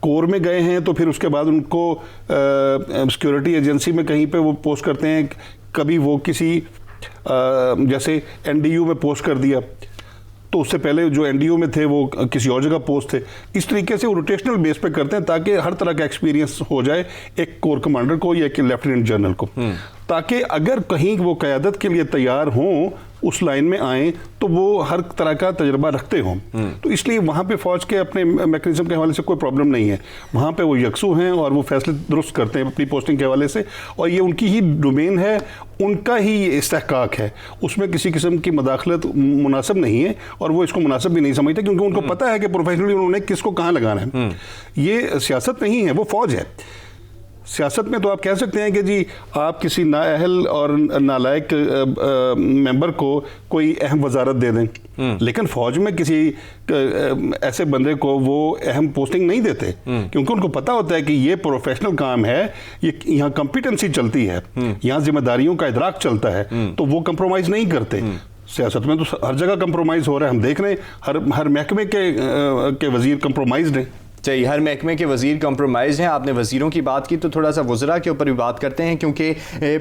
کور میں گئے ہیں تو پھر اس کے بعد ان کو سیکورٹی ایجنسی میں کہیں پہ وہ پوسٹ کرتے ہیں. کبھی وہ کسی جیسے این ڈی یو میں پوسٹ کر دیا, تو اس سے پہلے جو این ڈی یو میں تھے وہ کسی اور جگہ پوسٹ تھے. اس طریقے سے وہ روٹیشنل بیس پہ کرتے ہیں تاکہ ہر طرح کا ایکسپیرینس ہو جائے ایک کور کمانڈر کو یا ایک لیفٹیننٹ جنرل کو, تاکہ اگر کہیں وہ قیادت کے لیے تیار ہوں, اس لائن میں آئیں, تو وہ ہر طرح کا تجربہ رکھتے ہوں. تو اس لیے وہاں پہ فوج کے اپنے میکنزم کے حوالے سے کوئی پرابلم نہیں ہے. وہاں پہ وہ یکسو ہیں اور وہ فیصلے درست کرتے ہیں اپنی پوسٹنگ کے حوالے سے, اور یہ ان کی ہی ڈومین ہے, ان کا ہی یہ استحقاق ہے. اس میں کسی قسم کی مداخلت مناسب نہیں ہے, اور وہ اس کو مناسب بھی نہیں سمجھتے, کیونکہ ان کو پتہ ہے کہ پروفیشنلی انہوں نے کس کو کہاں لگانا ہے. یہ سیاست نہیں ہے, وہ فوج ہے. سیاست میں تو آپ کہہ سکتے ہیں کہ جی آپ کسی نااہل اور نالائق ممبر کو کوئی اہم وزارت دے دیں, لیکن فوج میں کسی ایسے بندے کو وہ اہم پوسٹنگ نہیں دیتے, کیونکہ ان کو پتہ ہوتا ہے کہ یہ پروفیشنل کام ہے, یہ یہاں کمپیٹنسی چلتی ہے, یہاں ذمہ داریوں کا ادراک چلتا ہے, تو وہ کمپرومائز نہیں کرتے. سیاست میں تو ہر جگہ کمپرومائز ہو رہا ہے, ہم دیکھ رہے ہیں ہر محکمے کے وزیر کمپرومائزڈ ہیں. چاہیے ہر محکمے کے وزیر کمپرومائز ہیں. آپ نے وزیروں کی بات کی تو تھوڑا سا وزراء کے اوپر بھی بات کرتے ہیں, کیونکہ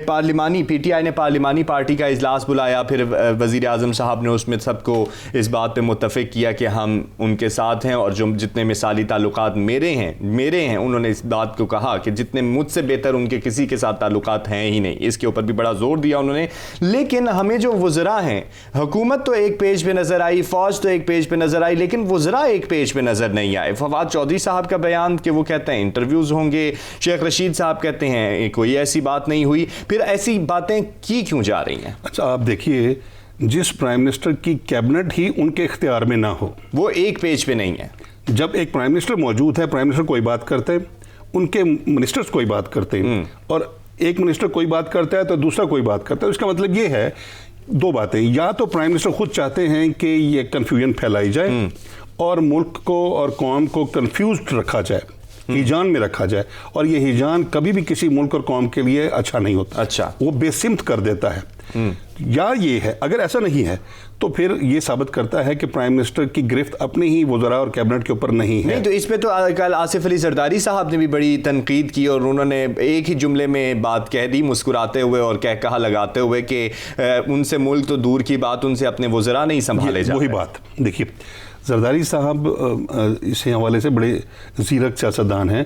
پارلیمانی پی ٹی آئی نے پارلیمانی پارٹی کا اجلاس بلایا, پھر وزیر اعظم صاحب نے اس میں سب کو اس بات پہ متفق کیا کہ ہم ان کے ساتھ ہیں, اور جو جتنے مثالی تعلقات میرے ہیں انہوں نے اس بات کو کہا کہ جتنے مجھ سے بہتر ان کے کسی کے ساتھ تعلقات ہیں ہی نہیں. اس کے اوپر بھی بڑا زور دیا انہوں نے. لیکن ہمیں جو وزراء ہیں, حکومت تو ایک پیج پہ نظر آئی, فوج تو ایک پیج پہ نظر آئی, لیکن وزراء ایک پیج پہ نظر نہیں آئے. فواد چودھری صاحب کا بیان کہ وہ کہتے ہیں انٹرویوز ہوں گے, شیخ رشید صاحب کہتے ہیں کوئی ایسی بات نہیں ہوئی. پھر ایسی باتیں کی کیوں جا رہی ہیں؟ اچھا آپ دیکھیے, جس پرائم منسٹر کی کیبنٹ ہی ان کے اختیار میں نہ ہو, وہ ایک پیج پہ نہیں ہے. جب ایک پرائم منسٹر موجود ہے, پرائم منسٹر کوئی بات کرتے ہیں, ان کے منسٹرز کوئی بات کرتے ہیں, اور ایک منسٹر کوئی بات کرتا ہے تو دوسرا کوئی بات کرتا ہے. اس کا مطلب یہ ہے دو باتیں, یا تو پرائم منسٹر خود چاہتے ہیں کہ یہ کنفیوژن پھیلائی جائے اور ملک کو اور قوم کو کنفیوزڈ رکھا جائے, ہیجان میں رکھا جائے, اور یہ ہیجان کبھی بھی کسی ملک اور قوم کے لیے اچھا نہیں ہوتا. اچھا, وہ بے سمت کر دیتا ہے. یا یہ ہے, اگر ایسا نہیں ہے تو پھر یہ ثابت کرتا ہے کہ پرائم منسٹر کی گرفت اپنے ہی وزراء اور کیبنٹ کے اوپر نہیں ہے. نہیں تو اس پہ تو کل آصف علی زرداری صاحب نے بھی بڑی تنقید کی, اور انہوں نے ایک ہی جملے میں بات کہہ دی مسکراتے ہوئے اور کہا لگاتے ہوئے کہ ان سے ملک تو دور کی بات, ان سے اپنے وزراء نہیں سنبھالے جاتے. وہی بات دیکھیے, زرداری صاحب اس حوالے سے بڑے زیرک سیاستدان ہیں,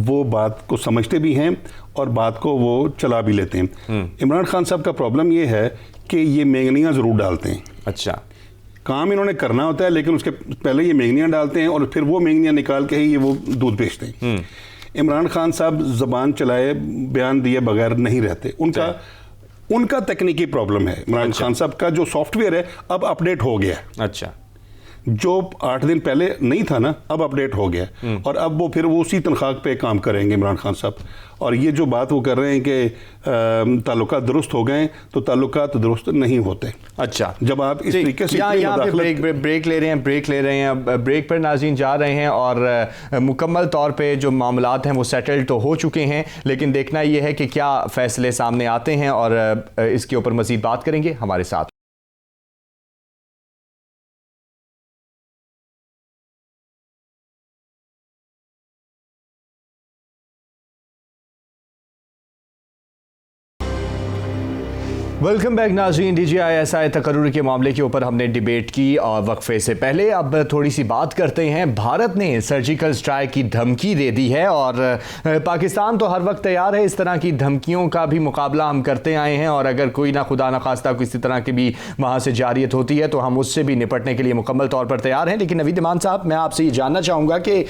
وہ بات کو سمجھتے بھی ہیں اور بات کو وہ چلا بھی لیتے ہیں. عمران خان صاحب کا پرابلم یہ ہے کہ یہ مینگنیاں ضرور ڈالتے ہیں. اچھا, کام انہوں نے کرنا ہوتا ہے, لیکن اس کے پہلے یہ مینگنیاں ڈالتے ہیں اور پھر وہ مینگنیاں نکال کے ہی یہ وہ دودھ بیچتے ہیں. عمران خان صاحب زبان چلائے بیان دیے بغیر نہیں رہتے. ان کا تکنیکی پرابلم ہے. عمران خان صاحب کا جو سافٹ ویئر ہے اب اپڈیٹ ہو گیا. اچھا, جو 8 دن پہلے نہیں تھا نا, اب اپڈیٹ ہو گیا, اور اب وہ پھر وہ اسی تنخواہ پہ کام کریں گے عمران خان صاحب. اور یہ جو بات وہ کر رہے ہیں کہ تعلقات درست ہو گئے, تو تعلقات درست نہیں ہوتے. اچھا, جب آپ اس طریقے سے یہاں پہ بریک لے رہے ہیں. اب بریک پر ناظرین جا رہے ہیں, اور مکمل طور پہ جو معاملات ہیں وہ سیٹل تو ہو چکے ہیں, لیکن دیکھنا یہ ہے کہ کیا فیصلے سامنے آتے ہیں, اور اس کے اوپر مزید بات کریں گے. ہمارے ساتھ ویلکم بیک ناظرین. D G I S I تقرر کے معاملے کے اوپر ہم نے ڈیبیٹ کی اور وقفے سے پہلے اب تھوڑی سی بات کرتے ہیں. بھارت نے سرجیکل سٹرائک کی دھمکی دے دی ہے, اور پاکستان تو ہر وقت تیار ہے. اس طرح کی دھمکیوں کا بھی مقابلہ ہم کرتے آئے ہیں, اور اگر کوئی نہ خدا نخواستہ کسی طرح کی بھی وہاں سے جاریت ہوتی ہے تو ہم اس سے بھی نپٹنے کے لیے مکمل طور پر تیار ہیں. لیکن نوید امان صاحب, میں آپ سے یہ جاننا چاہوں گا کہ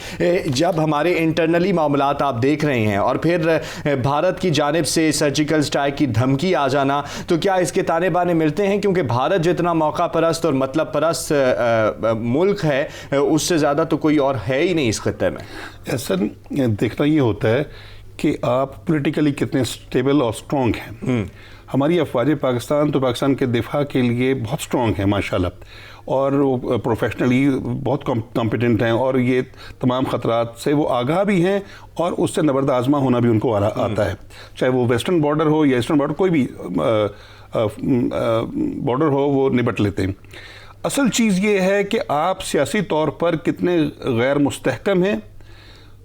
جب ہمارے انٹرنلی معاملات آپ دیکھ رہے ہیں, اور پھر بھارت کی جانب سے سرجیکل سٹرائک کی دھمکی آ جانا, تو کیا اس کے تانے بانے ملتے ہیں؟ کیونکہ بھارت جتنا موقع پرست اور مطلب پرست ملک ہے, اس سے زیادہ تو کوئی اور ہے ہی نہیں اس خطے میں. ایسا دیکھنا یہ ہوتا ہے کہ آپ پولیٹیکلی کتنے سٹیبل اور سٹرونگ ہیں. ہماری افواج پاکستان تو پاکستان کے دفاع کے لیے بہت سٹرونگ ہیں ماشاءاللہ, اور وہ پروفیشنلی بہت کمپیٹنٹ ہیں, اور یہ تمام خطرات سے وہ آگاہ بھی ہیں, اور اس سے نبرد آزما ہونا بھی ان کو آتا ہے. چاہے وہ ویسٹرن بارڈر ہو یا ایسٹرن بارڈر, کوئی بھی بارڈر ہو, وہ نبٹ لیتے ہیں. اصل چیز یہ ہے کہ آپ سیاسی طور پر کتنے غیر مستحکم ہیں,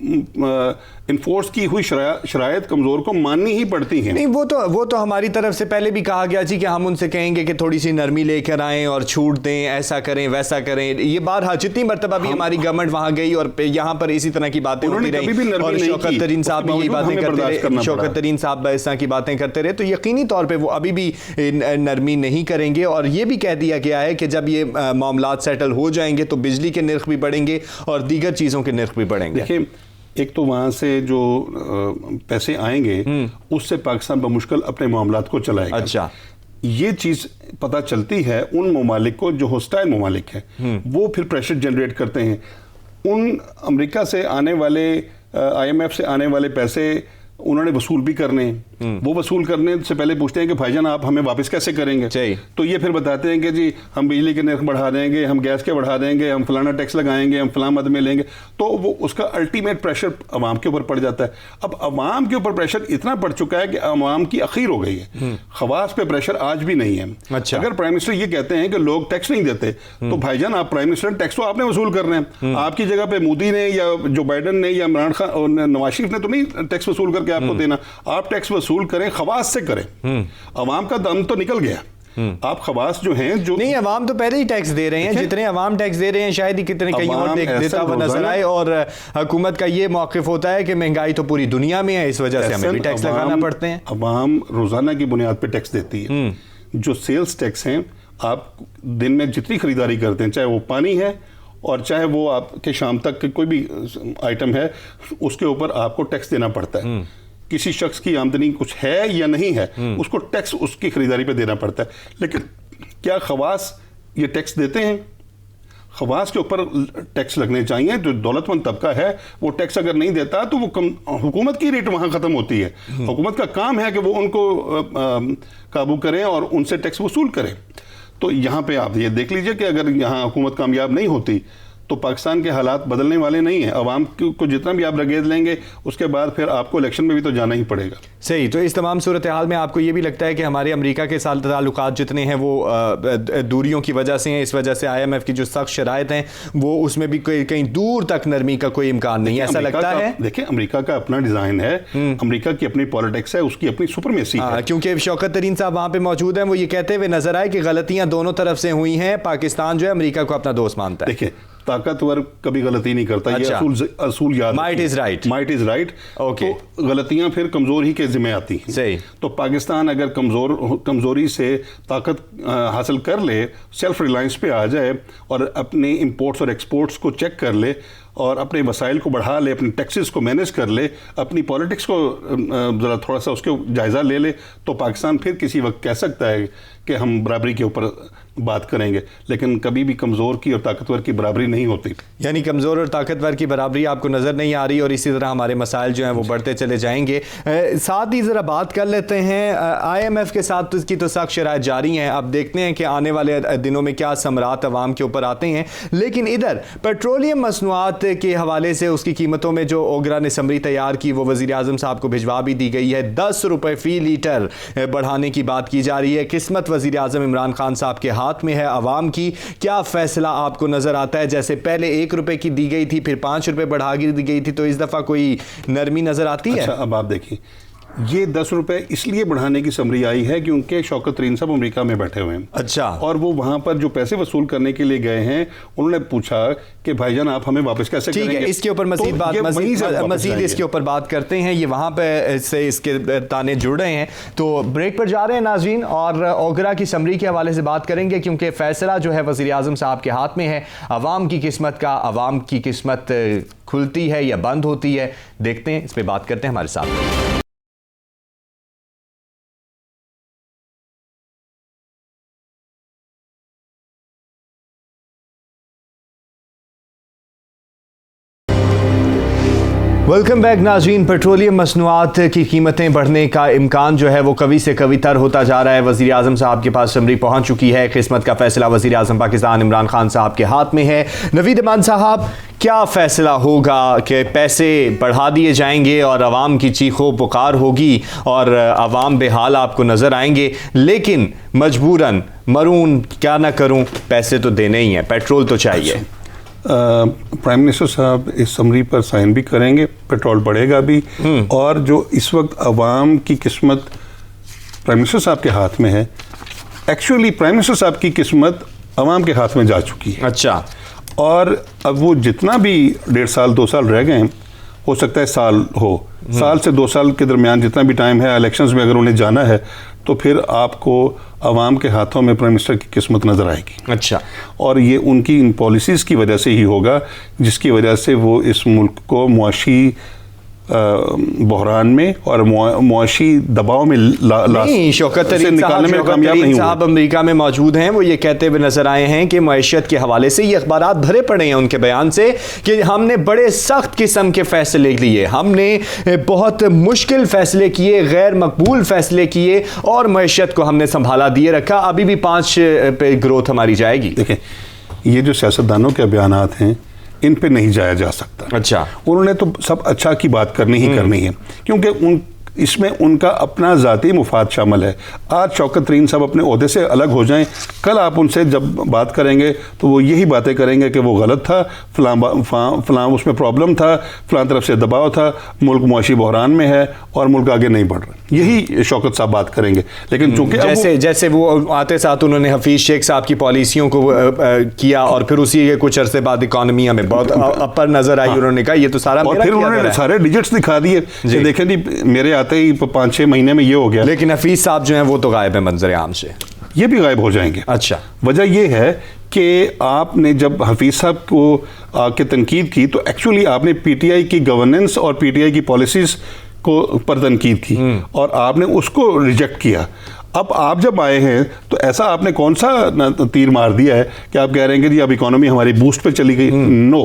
انفورس کی ہوئی شرائط کمزور کو ماننی ہی پڑتی ہیں. نہیں وہ تو ہماری طرف سے پہلے بھی کہا گیا جی کہ ہم ان سے کہیں گے کہ تھوڑی سی نرمی لے کر آئیں اور چھوٹ دیں, ایسا کریں ویسا کریں. یہ بارہا جتنی مرتبہ بھی ہماری گورنمنٹ وہاں گئی اور یہاں پر اسی طرح کی باتیں ہوتی رہی اور شوکت ترین صاحب بھی یہی باتیں کرتے رہے, شوکت ترین صاحب اس طرح کی باتیں کرتے رہے, تو یقینی طور پہ وہ ابھی بھی نرمی نہیں کریں گے. اور یہ بھی کہہ دیا گیا ہے کہ جب یہ معاملات سیٹل ہو جائیں گے تو بجلی کے نرخ بھی بڑھیں گے اور دیگر چیزوں کے نرخ بھی بڑھیں گے. دیکھیں, ایک تو وہاں سے جو پیسے آئیں گے اس سے پاکستان بمشکل اپنے معاملات کو چلائے گا. اچھا, یہ چیز پتہ چلتی ہے ان ممالک کو جو ہوسٹائل ممالک ہیں, وہ پھر پریشر جنریٹ کرتے ہیں. ان امریکہ سے آنے والے IMF سے آنے والے پیسے انہوں نے وصول بھی کرنے ہیں. وہ وصول کرنے سے پہلے پوچھتے ہیں کہ بھائی جان آپ ہمیں واپس کیسے کریں گے؟ تو یہ پھر بتاتے ہیں کہ جی ہم بجلی کے نرخ بڑھا دیں گے, ہم گیس کے بڑھا دیں گے, ہم فلانا ٹیکس لگائیں گے, ہم فلاں مد میں لیں گے. تو وہ اس کا الٹیمیٹ پریشر عوام کے اوپر پڑ جاتا ہے. اب عوام کے اوپر پریشر اتنا پڑ چکا ہے کہ عوام کی اخیر ہو گئی ہے. خواص پہ پریشر آج بھی نہیں ہے. اگر پرائم منسٹر یہ کہتے ہیں کہ لوگ ٹیکس نہیں دیتے تو بھائی جان آپ پرائم منسٹر, ٹیکس تو آپ نے وصول کرنا ہے. آپ کی جگہ پہ مودی نے یا جو بائیڈن نے یا عمران خان اور نواز شریف نے تو نہیں ٹیکس وصول کر کے آپ کو دینا. آپ ٹیکس وصول کریں, خواص سے کریں. عوام کا دم تو نکل گیا. آپ خواص جو ہیں جو نہیں, عوام تو پہلے ہی ٹیکس دے رہے ہیں. جتنے عوام ٹیکس دے رہے ہیں شاید ہی کتنے کہیں اور دیتا ہوا نظر آئے. اور حکومت کا یہ موقف ہوتا ہے کہ مہنگائی تو پوری دنیا میں ہے, اس وجہ سے ہمیں بھی ٹیکس لگانا پڑتے ہیں. عوام روزانہ کی بنیاد پہ ٹیکس دیتی ہے. جو سیلز ٹیکس ہیں, آپ دن میں جتنی خریداری کرتے ہیں, چاہے وہ پانی ہے اور چاہے وہ آپ کے شام تک کوئی بھی آئٹم ہے, اس کے اوپر آپ کو ٹیکس دینا پڑتا ہے. کسی شخص کی آمدنی کچھ ہے یا نہیں ہے, اس کو ٹیکس اس کی خریداری پہ دینا پڑتا ہے. لیکن کیا خواص یہ ٹیکس دیتے ہیں؟ خواص کے اوپر ٹیکس لگنے چاہیے. جو دولت مند طبقہ ہے وہ ٹیکس اگر نہیں دیتا تو وہ حکومت کی ریٹ وہاں ختم ہوتی ہے. حکومت کا کام ہے کہ وہ ان کو قابو کریں اور ان سے ٹیکس وصول کریں. تو یہاں پہ آپ یہ دیکھ لیجئے کہ اگر یہاں حکومت کامیاب نہیں ہوتی تو پاکستان کے حالات بدلنے والے نہیں ہیں. عوام کو جتنا بھی آپ رگیز لیں گے اس کے بعد پھر آپ کو الیکشن میں بھی تو جانا ہی پڑے گا. صحیح. تو اس تمام صورتحال میں آپ کو یہ بھی لگتا ہے کہ ہمارے امریکہ کے ساتھ تعلقات جتنے ہیں وہ دوریوں کی وجہ سے ہیں, اس وجہ سے IMF کی جو سخت شرائط ہیں وہ اس میں بھی کہیں دور تک نرمی کا کوئی امکان نہیں ہے, ایسا لگتا ہے؟ دیکھیں, امریکہ کا اپنا ڈیزائن ہے, امریکہ کی اپنی پالیٹکس ہے, اس کی اپنی سپرمیسی ہے. کیونکہ شوکت ترین صاحب وہاں پہ موجود ہیں, وہ یہ کہتے ہوئے نظر آئے کہ غلطیاں دونوں طرف سے ہوئی ہیں, پاکستان جو ہے امریکہ کو اپنا دوست مانتا ہے. دیکھیں, طاقتور کبھی غلطی نہیں کرتا. یہ اصول یاد, might is right. Might is right. تو غلطیاں پھر کمزور ہی کے ذمہ آتی ہیں. صحیح. تو پاکستان اگر کمزوری سے طاقت حاصل کر لے, سیلف ریلائنس پہ آ جائے اور اپنے امپورٹس اور ایکسپورٹس کو چیک کر لے اور اپنے وسائل کو بڑھا لے, اپنے ٹیکسز کو مینیج کر لے, اپنی پالیٹکس کو ذرا تھوڑا سا اس کے جائزہ لے لے, تو پاکستان پھر کسی وقت کہہ سکتا ہے کہ ہم برابری کے اوپر بات کریں گے. لیکن کبھی بھی کمزور کی اور طاقتور کی برابری نہیں ہوتی. یعنی کمزور اور طاقتور کی برابری آپ کو نظر نہیں آ رہی, اور اسی طرح ہمارے مسائل جو ہیں وہ بڑھتے چلے جائیں گے. ساتھ ہی ذرا بات کر لیتے ہیں IMF کے ساتھ اس کی تو سخت شرائط جاری ہیں. اب دیکھتے ہیں کہ آنے والے دنوں میں کیا ثمرات عوام کے اوپر آتے ہیں. لیکن ادھر پیٹرولیم مصنوعات کے حوالے سے اس کی قیمتوں میں جو اوگرا نے سمری تیار کی وہ وزیر اعظم صاحب کو بھجوا بھی دی گئی ہے. 10 روپے فی لیٹر بڑھانے کی بات کی جا رہی ہے. قسمت وزیر اعظم عمران خان صاحب کے ہاتھ میں ہے. عوام کی کیا فیصلہ آپ کو نظر آتا ہے؟ جیسے پہلے 1 روپے کی دی گئی تھی, پھر 5 روپے بڑھا دی گئی تھی, تو اس دفعہ کوئی نرمی نظر آتی ہے؟ اچھا, اب آپ دیکھیں, یہ 10 روپے اس لیے بڑھانے کی سمری آئی ہے کیونکہ شوکت ترین صاحب امریکہ میں بیٹھے ہوئے ہیں. اچھا. اور وہ وہاں پر جو پیسے وصول کرنے کے لیے گئے ہیں, انہوں نے پوچھا کہ بھائی جان آپ ہمیں واپس کیسے کریں گے. ٹھیک ہے, اس کے اوپر مزید اس کے اوپر بات کرتے ہیں. یہ وہاں پہ سے اس کے تانے جڑ رہے ہیں. تو بریک پر جا رہے ہیں ناظرین, اور اوگرا کی سمری کے حوالے سے بات کریں گے کیونکہ فیصلہ جو ہے وزیر اعظم صاحب کے ہاتھ میں ہے. عوام کی قسمت کا, عوام کی قسمت کھلتی ہے یا بند ہوتی ہے, دیکھتے ہیں, اس پہ بات کرتے ہیں ہمارے ساتھ. ویلکم بیک ناظرین. پیٹرولیم مصنوعات کی قیمتیں بڑھنے کا امکان جو ہے وہ کبھی سے کبھی تر ہوتا جا رہا ہے. وزیر اعظم صاحب کے پاس سمری پہنچ چکی ہے. قسمت کا فیصلہ وزیر اعظم پاکستان عمران خان صاحب کے ہاتھ میں ہے. نوید امان صاحب, کیا فیصلہ ہوگا کہ پیسے بڑھا دیے جائیں گے اور عوام کی چیخ و پکار ہوگی اور عوام بے حال آپ کو نظر آئیں گے, لیکن مجبوراً مرون کیا نہ کروں, پیسے تو دینے ہی ہیں, پیٹرول تو چاہیے. پرائم منسٹر صاحب اس سمری پر سائن بھی کریں گے, پیٹرول بڑھے گا بھی, اور جو اس وقت عوام کی قسمت پرائم منسٹر صاحب کے ہاتھ میں ہے, ایکچولی پرائم منسٹر صاحب کی قسمت عوام کے ہاتھ میں جا چکی ہے. اچھا, اور اب وہ جتنا بھی 1.5 سال 2 سال رہ گئے ہیں, ہو سکتا ہے سال ہو, سال سے 2 سال کے درمیان جتنا بھی ٹائم ہے, الیکشنز میں اگر انہیں جانا ہے تو پھر آپ کو عوام کے ہاتھوں میں پرائم منسٹر کی قسمت نظر آئے گی. اچھا, اور یہ ان کی ان پالیسیز کی وجہ سے ہی ہوگا جس کی وجہ سے وہ اس ملک کو معاشی بحران میں اور معاشی دباؤ میں شوکت ترین صاحب امریکہ میں موجود ہیں, وہ یہ کہتے ہوئے نظر آئے ہیں کہ معیشت کے حوالے سے یہ اخبارات بھرے پڑے ہیں ان کے بیان سے کہ ہم نے بڑے سخت قسم کے فیصلے لیے, ہم نے بہت مشکل فیصلے کیے, غیر مقبول فیصلے کیے, اور معیشت کو ہم نے سنبھالا دیے رکھا, ابھی بھی 5 پہ گروتھ ہماری جائے گی. دیکھیں, یہ جو سیاستدانوں کے بیانات ہیں ان پہ نہیں جایا جا سکتا. اچھا, انہوں نے تو سب اچھا کی بات کرنی ہی کرنی ہے, کیونکہ اس میں ان کا اپنا ذاتی مفاد شامل ہے. آج شوکت ترین صاحب اپنے عہدے سے الگ ہو جائیں, کل آپ ان سے جب بات کریں گے تو وہ یہی باتیں کریں گے کہ وہ غلط تھا, فلاں اس میں پرابلم تھا, فلاں طرف سے دباؤ تھا, ملک معاشی بحران میں ہے اور ملک آگے نہیں بڑھ رہا. یہی شوکت صاحب بات کریں گے. لیکن چونکہ جیسے وہ آتے ساتھ انہوں نے حفیظ شیخ صاحب کی پالیسیوں کو کیا, اور پھر اسی کے کچھ عرصے بعد اکانومی ہمیں بہت اپر نظر آئی, انہوں نے کہا یہ تو سارا, اور پھر انہوں نے سارے ڈیجٹس دکھا دیے کہ دیکھیں جی میرے آتے ہی 5-6 مہینے میں یہ ہو گیا. لیکن حفیظ صاحب جو ہیں وہ تو غائب ہیں منظر عام سے, یہ بھی غائب ہو جائیں گے. اچھا, وجہ یہ ہے کہ آپ نے جب حفیظ صاحب کو آ کے تنقید کی تو ایکچولی آپ نے پی ٹی آئی کی گورننس اور پی ٹی آئی کی پالیسیز کو پر تنقید کی, اور آپ نے اس کو ریجیکٹ کیا. اب آپ جب آئے ہیں تو ایسا آپ نے کون سا تیر مار دیا ہے کہ آپ کہہ رہے ہیں کہ جی اب اکانومی ہماری بوسٹ پہ چلی گئی؟ نو,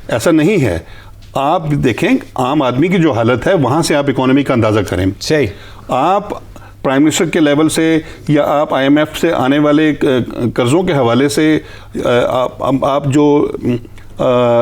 ایسا نہیں ہے. آپ دیکھیں عام آدمی کی جو حالت ہے وہاں سے آپ اکانومی کا اندازہ کریں. صحیح, آپ پرائم منسٹر کے لیول سے یا آپ آئی ایم ایف سے آنے والے قرضوں کے حوالے سے آپ جو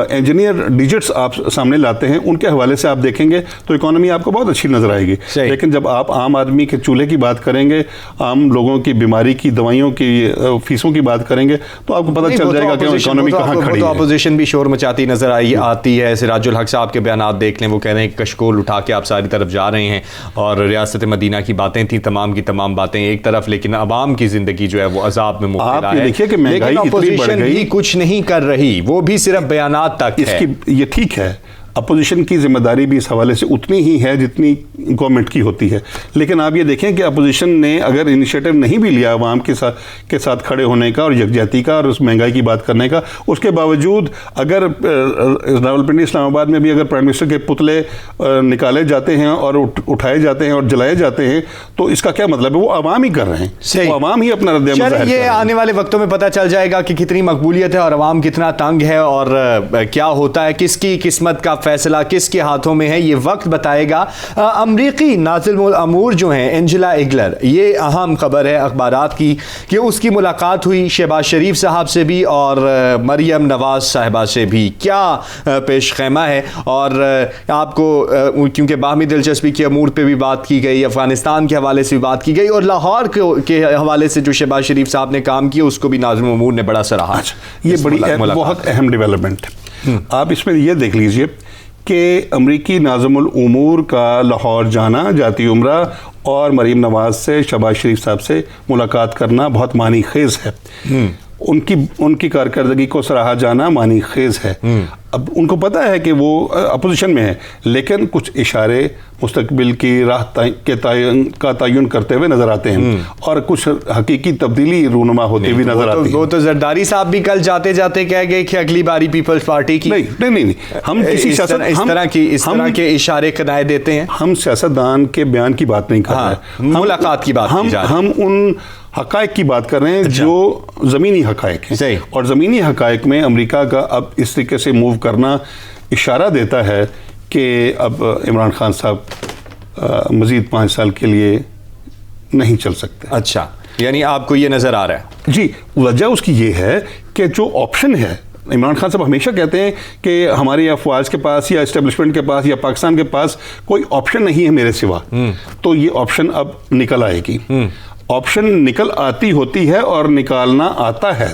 انجینئر ڈیجٹس آپ سامنے لاتے ہیں ان کے حوالے سے آپ دیکھیں گے تو اکانومی آپ کو بہت اچھی نظر آئے گی. لیکن جب آپ عام آدمی کے چولہے کی بات کریں گے, عام لوگوں کی بیماری کی دوائیوں کی فیسوں کی بات کریں گے تو آپ کو پتہ چل جائے گا کہ اکانومی کہاں کھڑی ہے. اپوزیشن بھی شور مچاتی نظر آتی ہے. سراج الحق صاحب کے بیانات دیکھ لیں, وہ کہہ رہے ہیں کہ کشکول اٹھا کے آپ ساری طرف جا رہے ہیں, اور ریاست مدینہ کی باتیں تھیں تمام کی تمام باتیں ایک طرف, لیکن عوام کی زندگی جو ہے وہ عذاب میں مبتلا ہے. دیکھیے کہ مہنگائی اتنی بڑھ گئی, بھی کچھ نہیں کر رہی, وہ بھی صرف بیانات تک. یہ ٹھیک ہے, اپوزیشن کی ذمہ داری بھی اس حوالے سے اتنی ہی ہے جتنی گورنمنٹ کی ہوتی ہے. لیکن آپ یہ دیکھیں کہ اپوزیشن نے اگر انیشیٹو نہیں بھی لیا عوام کے ساتھ کھڑے ہونے کا اور یکجہتی کا اور اس مہنگائی کی بات کرنے کا, اس کے باوجود اگر راولپنڈی اسلام آباد میں بھی اگر پرائم منسٹر کے پتلے نکالے جاتے ہیں اور اٹھائے جاتے ہیں اور جلائے جاتے ہیں تو اس کا کیا مطلب ہے؟ وہ عوام ہی کر رہے ہیں, وہ عوام ہی اپنا رد عمل ظاہر کر رہے ہیں. یہ آنے والے وقتوں میں پتہ چل جائے گا کہ کتنی مقبولیت ہے اور عوام کتنا تنگ ہے, اور کیا ہوتا ہے, کس کی قسمت کا فیصلہ کس کے ہاتھوں میں ہے, یہ وقت بتائے گا. امریکی ناظم الامور جو ہیں اینجلا ایگلر, یہ اہم خبر ہے اخبارات کی کہ اس کی ملاقات ہوئی شہباز شریف صاحب سے بھی اور مریم نواز صاحبہ سے بھی. کیا پیش خیمہ ہے, اور آپ کو کیونکہ باہمی دلچسپی کے امور پہ بھی بات کی گئی, افغانستان کے حوالے سے بھی بات کی گئی, اور لاہور کے حوالے سے جو شہباز شریف صاحب نے کام کیا اس کو بھی ناظم الامور نے بڑا سراہا. یہ بڑی بہت اہم ڈیولپمنٹ ہے. آپ اس میں یہ دیکھ لیجئے کہ امریکی ناظم الامور کا لاہور جانا, جاتی عمرہ, اور مریم نواز سے شہباز شریف صاحب سے ملاقات کرنا بہت معنی خیز ہے. ان کی کارکردگی کو سراہا جانا معنی خیز ہے. اب ان کو پتہ ہے کہ وہ اپوزیشن میں ہے, لیکن کچھ اشارے مستقبل کی راہ کا تعین کرتے ہوئے نظر آتے ہیں, اور کچھ حقیقی تبدیلی رونما ہوتی ہوئی نظر آتی ہے. وہ تو زرداری صاحب بھی کل جاتے جاتے کہہ گئے کہ اگلی باری پیپلز پارٹی کی نہیں ہم کسی اس طرح کے اشارے کنائے دیتے ہیں. ہم سیاستدان کے بیان کی بات نہیں کر رہے, ملاقات کی بات کی جا رہی ہے. ہم ان حقائق کی بات کر رہے ہیں جو زمینی حقائق ہیں, اور زمینی حقائق میں امریکہ کا اب اس طریقے سے موو کرنا اشارہ دیتا ہے کہ اب عمران خان صاحب مزید 5 سال کے لیے نہیں چل سکتے. اچھا, یعنی آپ کو یہ نظر آ رہا ہے؟ جی, وجہ اس کی یہ ہے کہ جو آپشن ہے, عمران خان صاحب ہمیشہ کہتے ہیں کہ ہماری افواج کے پاس یا اسٹیبلشمنٹ کے پاس یا پاکستان کے پاس کوئی آپشن نہیں ہے میرے سوا. تو یہ آپشن اب نکل آئے گی. آپشن نکل آتی ہوتی ہے اور نکالنا آتا ہے.